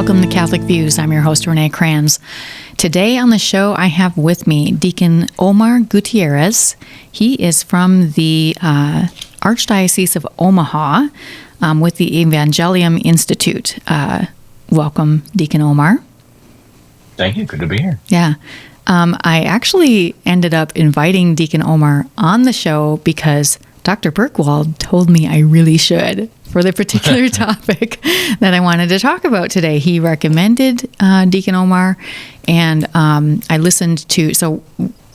Welcome to Catholic Views. I'm your host, Renee Kranz. Today on the show, I have with me Deacon Omar Gutierrez. He is from the Archdiocese of Omaha with the Evangelium Institute. Welcome, Deacon Omar. Thank you. Good to be here. Yeah. I actually ended up inviting Deacon Omar on the show because Dr. Bergwald told me I really should for the particular topic that I wanted to talk about today. He recommended Deacon Omar, and I listened to, so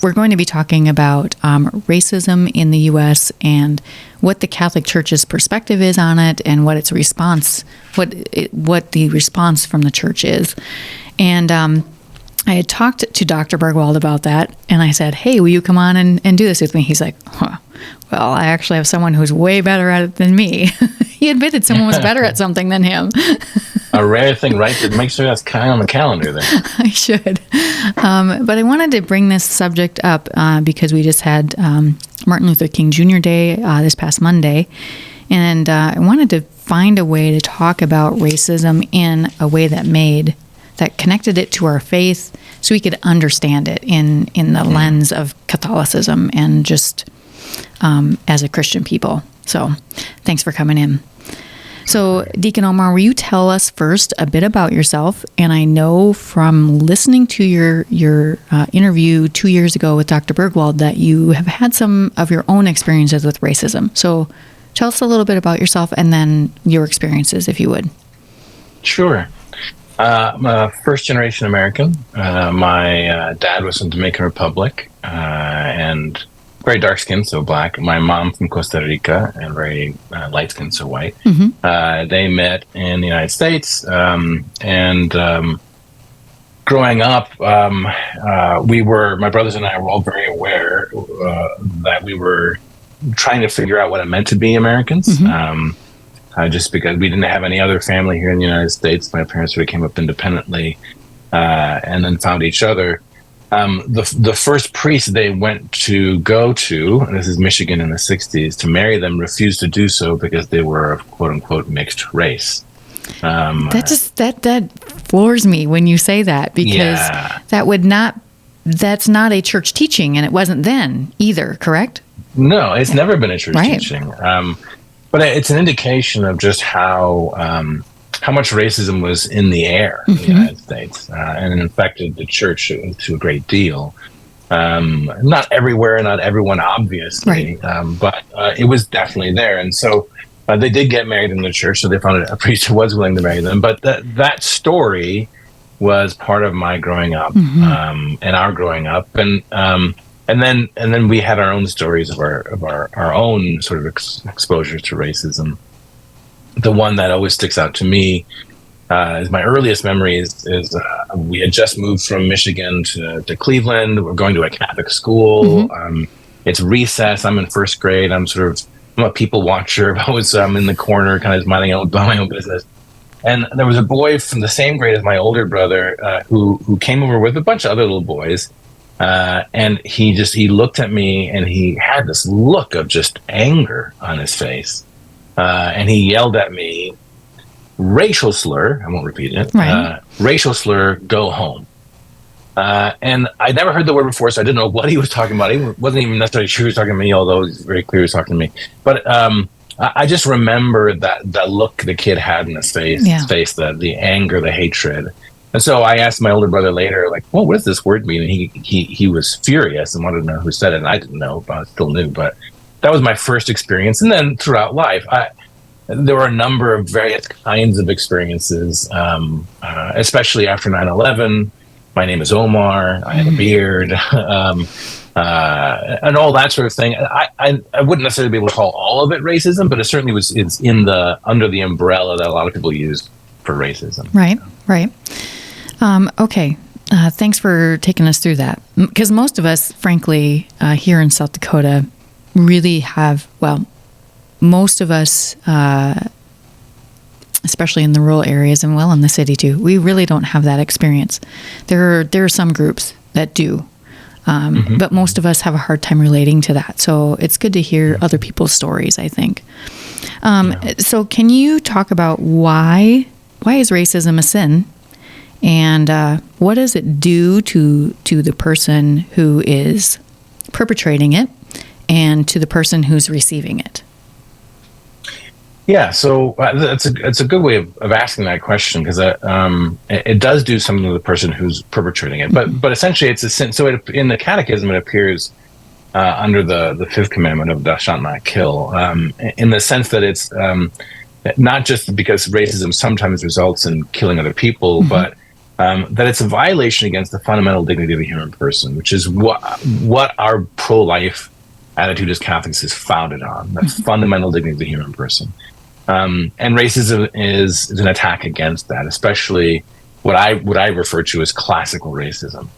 we're going to be talking about racism in the U.S. and what the Catholic Church's perspective is on it and what its response, what the response from the Church is. And I had talked to Dr. Bergwald about that, and I said, hey, will you come on and do this with me? He's like, well, I actually have someone who's way better at it than me. He admitted someone was better at something than him. A rare thing, right? That makes sure that's kind of on the calendar there. I should. But I wanted to bring this subject up because we just had Martin Luther King Jr. Day this past Monday, and I wanted to find a way to talk about racism in a way that connected it to our faith so we could understand it in the lens of Catholicism and just as a Christian people. So thanks for coming in. So Deacon Omar, will you tell us first a bit about yourself? And I know from listening to your interview 2 years ago with Dr. Bergwald that you have had some of your own experiences with racism. So tell us a little bit about yourself and then your experiences, if you would. Sure. I'm a first-generation American. My dad was from Dominican Republic and very dark-skinned, so black. My mom from Costa Rica and very light-skinned, so white. Mm-hmm. They met in the United States, and growing up, my brothers and I were all very aware that we were trying to figure out what it meant to be Americans. Mm-hmm. Just because we didn't have any other family here in the United States. My parents sort of came up independently and then found each other. The first priest they went to go to, and this is Michigan in the 60s, to marry them refused to do so because they were of quote-unquote mixed race. That floors me when you say that, because that's not a church teaching, and it wasn't then either, correct? No, it's never been a church teaching. But it's an indication of just how much racism was in the air in the United States, and it infected the church to a great deal. Not everywhere, not everyone, obviously, but it was definitely there. And so they did get married in the church, so they found a priest who was willing to marry them. But that story was part of my growing up and our growing up. And then we had our own stories of our own sort of exposures to racism. The one that always sticks out to me is my earliest memory is we had just moved from Michigan to Cleveland. We're going to a Catholic school. It's recess. I'm in first grade. I'm a people watcher. I was in the corner, kind of minding my own business. And there was a boy from the same grade as my older brother who came over with a bunch of other little boys. And he looked at me and he had this look of just anger on his face. And he yelled at me, racial slur, I won't repeat it, racial slur, go home. And I'd never heard the word before, so I didn't know what he was talking about. He wasn't even necessarily sure he was talking to me, although he's very clear he was talking to me. But I just remember that look the kid had in his face, the anger, the hatred. And so I asked my older brother later, like, well, what does this word mean? And he was furious and wanted to know who said it. And I didn't know, but I still knew. But that was my first experience. And then throughout life, there were a number of various kinds of experiences, especially after 9/11. My name is Omar. I have a beard, and all that sort of thing. I wouldn't necessarily be able to call all of it racism, but it certainly it's under the umbrella that a lot of people use for racism. Right. Okay. Thanks for taking us through that. Because most of us, frankly, here in South Dakota, really have, most of us, especially in the rural areas and in the city too, we really don't have that experience. There are some groups that do, but most of us have a hard time relating to that. So it's good to hear other people's stories, I think. So can you talk about why is racism a sin And what does it do to the person who is perpetrating it and to the person who's receiving it? Yeah, so it's a good way of asking that question, because it does do something to the person who's perpetrating it. But essentially, it's a sin. So in the Catechism, it appears under the fifth commandment of "Thou shalt not kill," in the sense that it's not just because racism sometimes results in killing other people, but that it's a violation against the fundamental dignity of the human person, which is what our pro-life attitude as Catholics is founded on, the fundamental dignity of the human person. And racism is an attack against that, especially what I refer to as classical racism.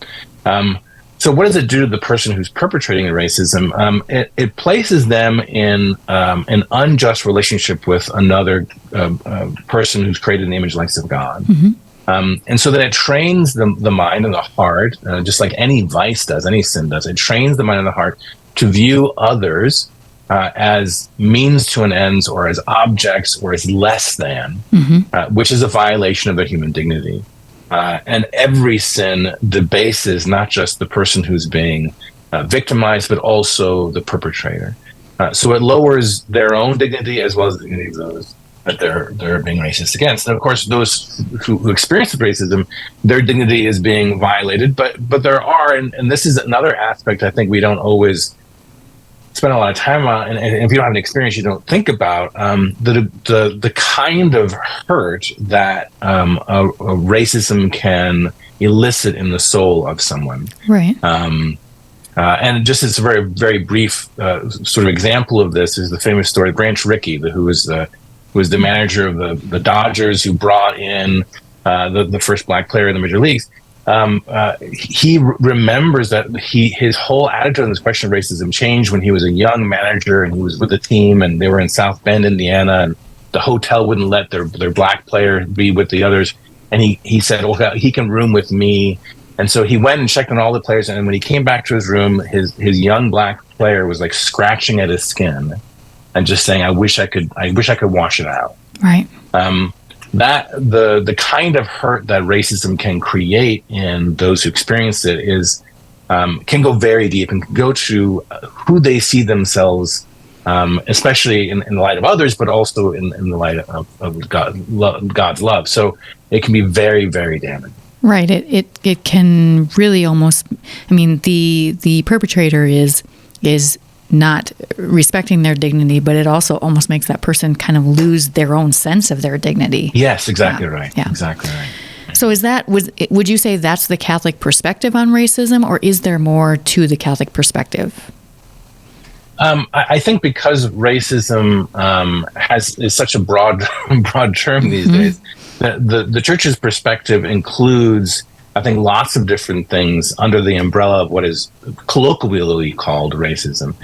So what does it do to the person who's perpetrating the racism? It places them in an unjust relationship with another person who's created in the image and likeness of God. And so that it trains the mind and the heart, just like any vice does, any sin does. It trains the mind and the heart to view others as means to an ends, or as objects, or as less than, which is a violation of their human dignity. And every sin debases not just the person who's being victimized, but also the perpetrator. So it lowers their own dignity as well as the dignity of those that they're being racist against. And of course, those who experience racism, their dignity is being violated. But there are, and this is another aspect I think we don't always spend a lot of time on, and if you don't have an experience, you don't think about the kind of hurt that a racism can elicit in the soul of someone. Right. And just as a very, very brief sort of example of this is the famous story of Branch Rickey, who was the manager of the Dodgers, who brought in the first black player in the major leagues. He remembers that his whole attitude on this question of racism changed when he was a young manager and he was with the team, and they were in South Bend, Indiana, and the hotel wouldn't let their black player be with the others. And he said, "Oh, he can room with me." And so he went and checked on all the players. And when he came back to his room, his young black player was like scratching at his skin and just saying, "I wish I could wash it out." Right. That the kind of hurt that racism can create in those who experience it is can go very deep and can go to who they see themselves, especially in the light of others, but also in the light of God's love. So it can be very, very damaging. Right. It can really almost. I mean, the perpetrator is not respecting their dignity, but it also almost makes that person kind of lose their own sense of their dignity. Yes, exactly right. Yeah. Exactly right. So would you say that's the Catholic perspective on racism, or is there more to the Catholic perspective? I think because racism is such a broad term these days, the Church's perspective includes, I think, lots of different things under the umbrella of what is colloquially called racism.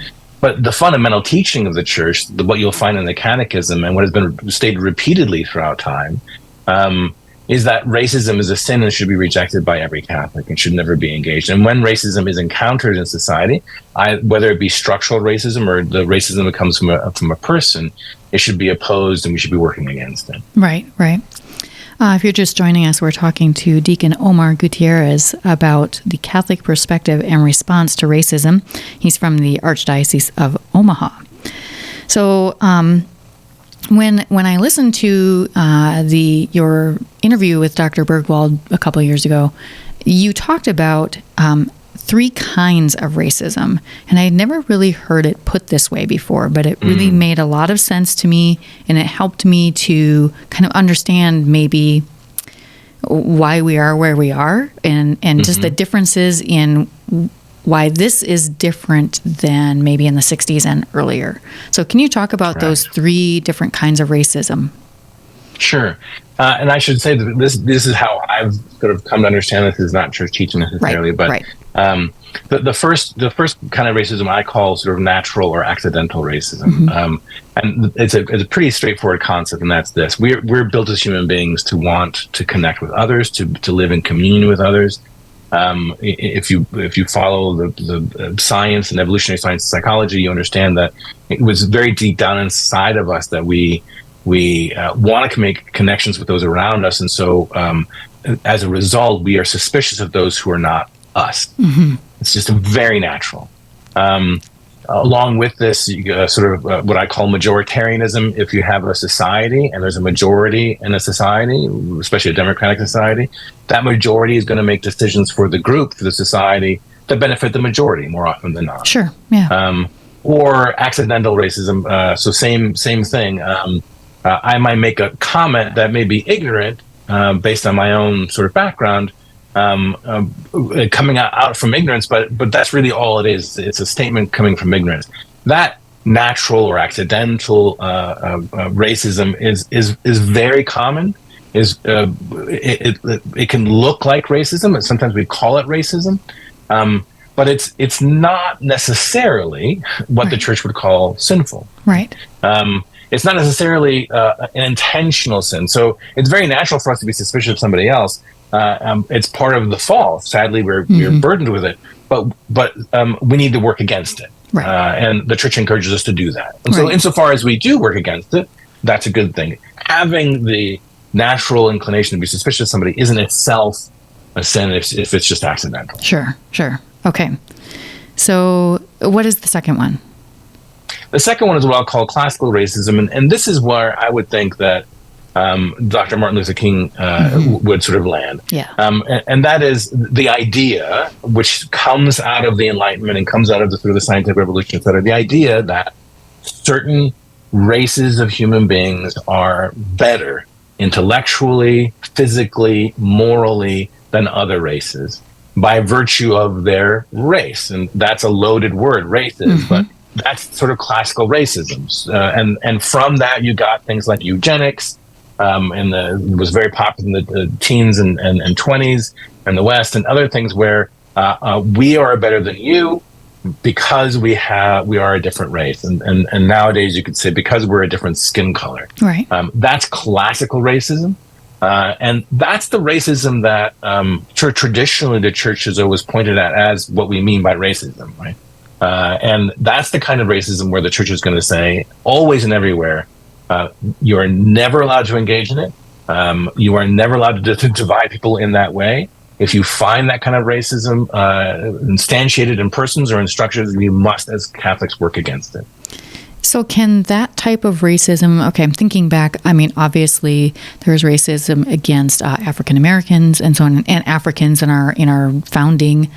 But the fundamental teaching of the Church, what you'll find in the Catechism and what has been stated repeatedly throughout time, is that racism is a sin and should be rejected by every Catholic and should never be engaged. And when racism is encountered in society, whether it be structural racism or the racism that comes from a person, it should be opposed and we should be working against it. Right, right. If you're just joining us, we're talking to Deacon Omar Gutierrez about the Catholic perspective and response to racism. He's from the Archdiocese of Omaha. So when I listened to your interview with Dr. Bergwald a couple of years ago, you talked about three kinds of racism. And I had never really heard it put this way before, but it really made a lot of sense to me, and it helped me to kind of understand maybe why we are where we are, and just the differences in why this is different than maybe in the 60s and earlier. So can you talk about those three different kinds of racism? Sure. And I should say that this is how I've sort of come to understand this. Is not church teaching necessarily, but the first kind of racism I call sort of natural or accidental racism. And it's a pretty straightforward concept, and that's this: we're built as human beings to want to connect with others, to live in communion with others. If you follow the science and evolutionary science and psychology, you understand that it was very deep down inside of us that we want to make connections with those around us, and so as a result, we are suspicious of those who are not us. It's just very natural. Along with this, what I call majoritarianism. If you have a society and there's a majority in a society, especially a democratic society, that majority is going to make decisions for the group, for the society, that benefit the majority more often than not. Sure, yeah. Or accidental racism. So same thing. I might make a comment that may be ignorant based on my own sort of background, coming out from ignorance, but that's really all it is. It's a statement coming from ignorance. That natural or accidental racism is very common. It can look like racism, and sometimes we call it racism, but it's not necessarily what the church would call sinful. Right. It's not necessarily an intentional sin. So it's very natural for us to be suspicious of somebody else. It's part of the fall. Sadly, we're burdened with it, but we need to work against it. Right. And the church encourages us to do that. And so insofar as we do work against it, that's a good thing. Having the natural inclination to be suspicious of somebody isn't itself a sin if it's just accidental. Sure. Okay. So what is the second one? The second one is what I'll call classical racism. And this is where I would think that Dr. Martin Luther King would sort of land. Yeah. And that is the idea, which comes out of the Enlightenment and comes out of the scientific revolution, et cetera, the idea that certain races of human beings are better intellectually, physically, morally than other races by virtue of their race. And that's a loaded word, race is, but that's sort of classical racism. And from that, you got things like eugenics, it was very popular in the teens and 20s in the West, and other things where we are better than you because we are a different race. And nowadays you could say because we're a different skin color. Right. That's classical racism. And that's the racism that traditionally the church has always pointed at as what we mean by racism, right? And that's the kind of racism where the church is going to say, always and everywhere, you are never allowed to engage in it. You are never allowed to divide people in that way. If you find that kind of racism instantiated in persons or in structures, we must, as Catholics, work against it. So can that type of racism, okay, I'm thinking back, I mean, obviously there's racism against African Americans and so on, and Africans in our founding.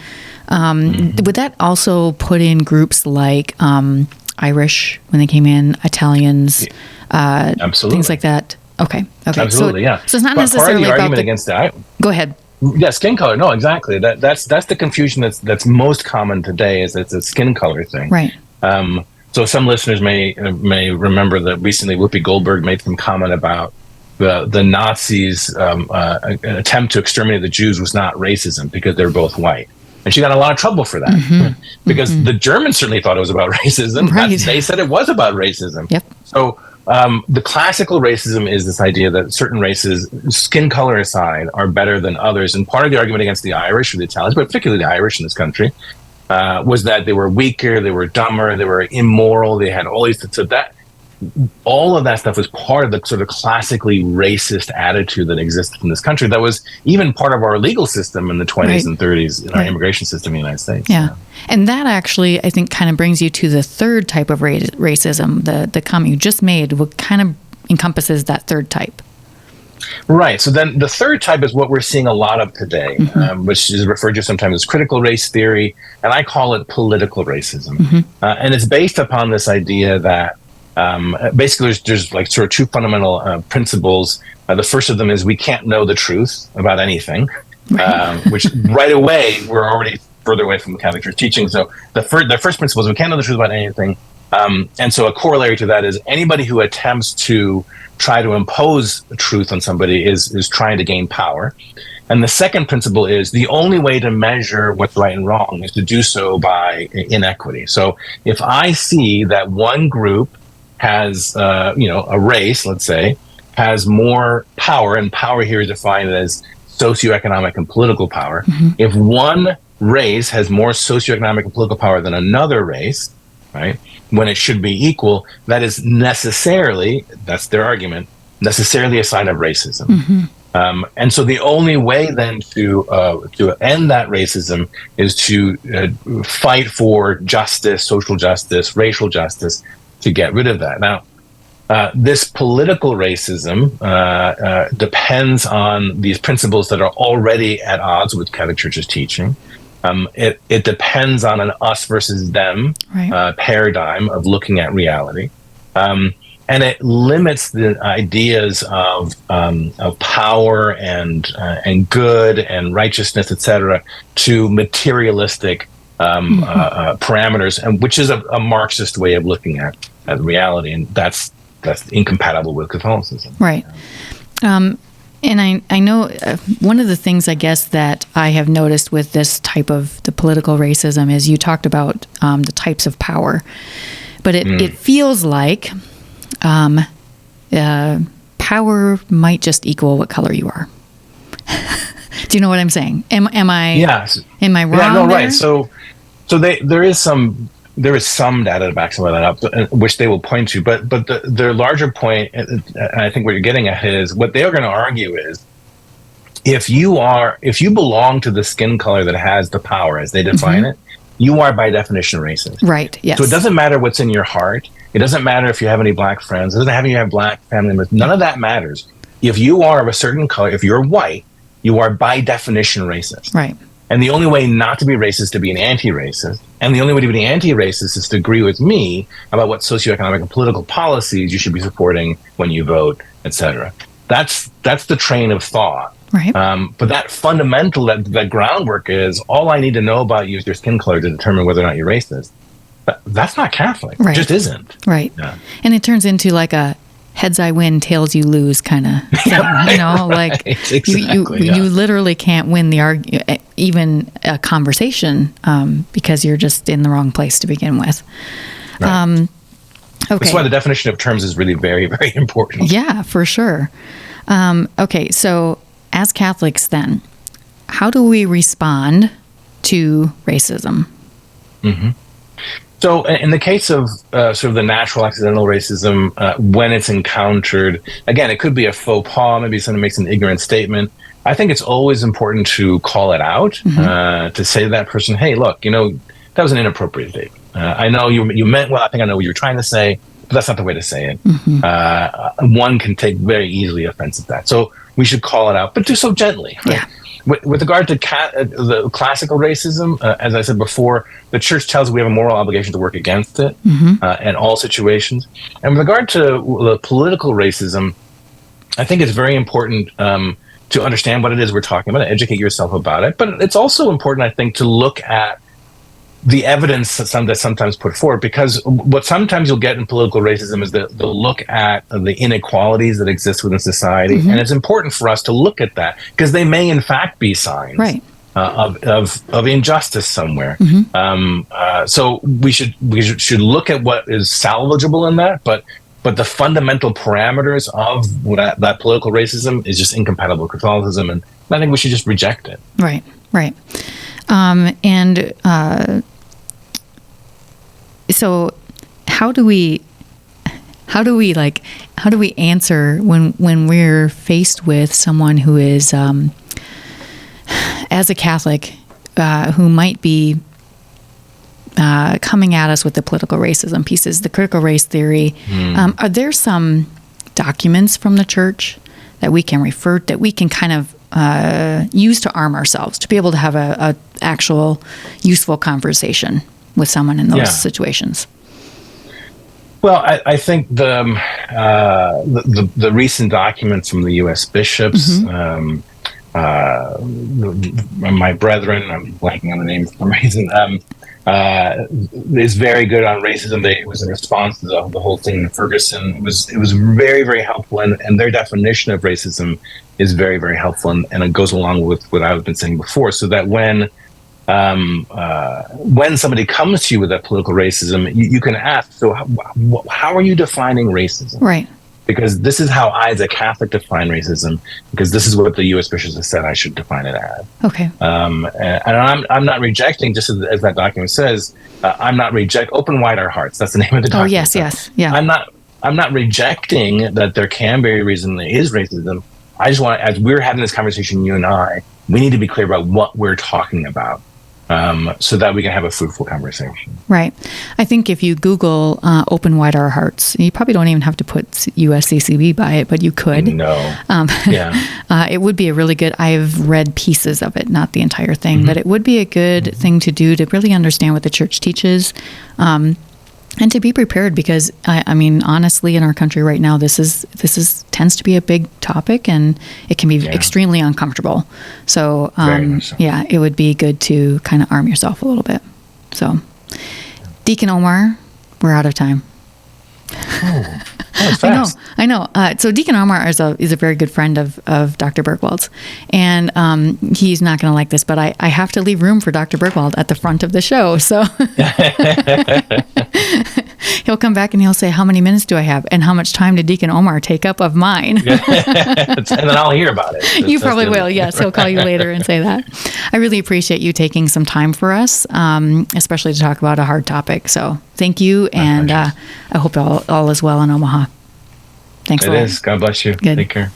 Would that also put in groups like Irish when they came in, Italians, absolutely, things like that? Okay. Absolutely, yeah. So it's not necessarily part of the about argument against that. Go ahead. Yeah, skin color. No, exactly. That's the confusion that's most common today. Is it's a skin color thing, right? So some listeners may remember that recently Whoopi Goldberg made some comment about the Nazis' attempt to exterminate the Jews was not racism because they're both white. And she got in a lot of trouble for that because the Germans certainly thought it was about racism. Right. They said it was about racism. Yep. So the classical racism is this idea that certain races, skin color aside, are better than others. And part of the argument against the Irish or the Italians, but particularly the Irish in this country, was that they were weaker, they were dumber, they were immoral, they had all these. So that all of that stuff was part of the sort of classically racist attitude that existed in this country. That was even part of our legal system in the 20s and 30s, in our immigration system in the United States. Yeah. And that actually, I think, kind of brings you to the third type of racism, the comment you just made, what kind of encompasses that third type. Right. So then the third type is what we're seeing a lot of today, which is referred to sometimes as critical race theory, and I call it political racism. And it's based upon this idea that basically there's like sort of two fundamental principles. The first of them is we can't know the truth about anything, which right away we're already further away from the Catholic Church teaching. So the first principle is we can't know the truth about anything. And so a corollary to that is anybody who attempts to try to impose truth on somebody is trying to gain power. And the second principle is the only way to measure what's right and wrong is to do so by inequity. So if I see that one group has, a race, let's say, has more power, and power here is defined as socioeconomic and political power. If one race has more socioeconomic and political power than another race, right, when it should be equal, that is necessarily, that's their argument, necessarily a sign of racism. And so the only way then to end that racism is to fight for justice, social justice, racial justice, to get rid of that. Now, this political racism depends on these principles that are already at odds with Catholic Church's teaching. It depends on an us versus them paradigm of looking at reality. And it limits the ideas of power and good and righteousness, etc., to materialistic parameters, and which is a Marxist way of looking at reality, and that's incompatible with Catholicism. Right. And I know one of the things, I guess, that I have noticed with this type of the political racism is you talked about the types of power, but it feels like power might just equal what color you are. Do you know what I'm saying? Am I? Yes. Am I wrong? Yeah. No. There? Right. So there is some data that backs some of that up, which they will point to. But their larger point, and I think what you're getting at is what they are going to argue is if you belong to the skin color that has the power as they define it, you are by definition racist. Right. Yes. So it doesn't matter what's in your heart. It doesn't matter if you have any black friends. It doesn't matter if you have black family members. None of that matters. If you are of a certain color, if you're white, you are by definition racist. Right. And the only way not to be racist is to be an anti-racist. And the only way to be an anti-racist is to agree with me about what socioeconomic and political policies you should be supporting when you vote, etc. That's the train of thought. Right. But that fundamental, that groundwork is all I need to know about you is your skin color to determine whether or not you're racist. That's not Catholic. Right. It just isn't. Right. Yeah. And it turns into like a heads I win, tails you lose kind of thing. You know, like exactly, you literally can't win the even a conversation because you're just in the wrong place to begin with. Right. Okay. That's why the definition of terms is really very, very important. Yeah, for sure. Okay, so as Catholics then, how do we respond to racism? Mm-hmm. So in the case of sort of the natural accidental racism, when it's encountered, again, it could be a faux pas, maybe someone makes an ignorant statement. I think it's always important to call it out, to say to that person, hey, look, that was an inappropriate statement. I know you meant well, I think I know what you're trying to say, but that's not the way to say it. One can take very easily offense at that. So we should call it out, but do so gently. Right? Yeah. With regard to the classical racism, as I said before, the church tells us we have a moral obligation to work against it in all situations. And with regard to the political racism, I think it's very important to understand what it is we're talking about, educate yourself about it. But it's also important, I think, to look at the evidence that's sometimes put forward, because what sometimes you'll get in political racism is they'll look at the inequalities that exist within society, and it's important for us to look at that because they may in fact be signs of injustice somewhere. So we should look at what is salvageable in that, but the fundamental parameters of that political racism is just incompatible with Catholicism, and I think we should just reject it. Right. So how do we answer when we're faced with someone who is as a Catholic who might be coming at us with the political racism pieces, the critical race theory? Are there some documents from the church that we can refer, that we can kind of use to arm ourselves to be able to have a actual useful conversation with someone in those situations? Well, I think the recent documents from the U.S. bishops, my brethren, I'm blanking on the name for some reason, is very good on racism. It was a response to the whole thing in Ferguson. It was very, very helpful, and their definition of racism is very, very helpful, and it goes along with what I've been saying before, so that when somebody comes to you with that political racism, you can ask, so how are you defining racism? Right. Because this is how I, as a Catholic, define racism, because this is what the U.S. bishops have said I should define it as. Okay. And I'm not rejecting, just as that document says, open wide our hearts. That's the name of the document. Oh, yes. Yeah. I'm not rejecting that there can be a reason there is racism. I just want, as we're having this conversation, you and I, we need to be clear about what we're talking about, so that we can have a fruitful conversation. Right. I think if you Google "open wide our hearts," you probably don't even have to put USCCB by it, but you could. No. It would be a really good. I've read pieces of it, not the entire thing, but it would be a good thing to do to really understand what the church teaches. And to be prepared, because I mean, honestly, in our country right now, this tends to be a big topic, and it can be extremely uncomfortable. So, it would be good to kind of arm yourself a little bit. So, Deacon Omar, we're out of time. Oh, that's fast. I know. So Deacon Omar is a very good friend of Dr. Bergwald's, and he's not going to like this, but I have to leave room for Dr. Bergwald at the front of the show. So he'll come back and he'll say, "How many minutes do I have? And how much time did Deacon Omar take up of mine?" And then I'll hear about it. You probably will. Yes, he'll call you later and say that. I really appreciate you taking some time for us, especially to talk about a hard topic. So thank you, and I hope all is well in Omaha. Thanks a lot. It is. God bless you. Good. Take care.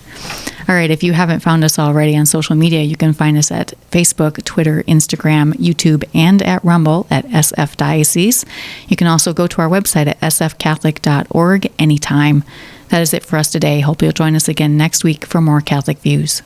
All right. If you haven't found us already on social media, you can find us at Facebook, Twitter, Instagram, YouTube, and at Rumble at SF Diocese. You can also go to our website at sfcatholic.org anytime. That is it for us today. Hope you'll join us again next week for more Catholic Views.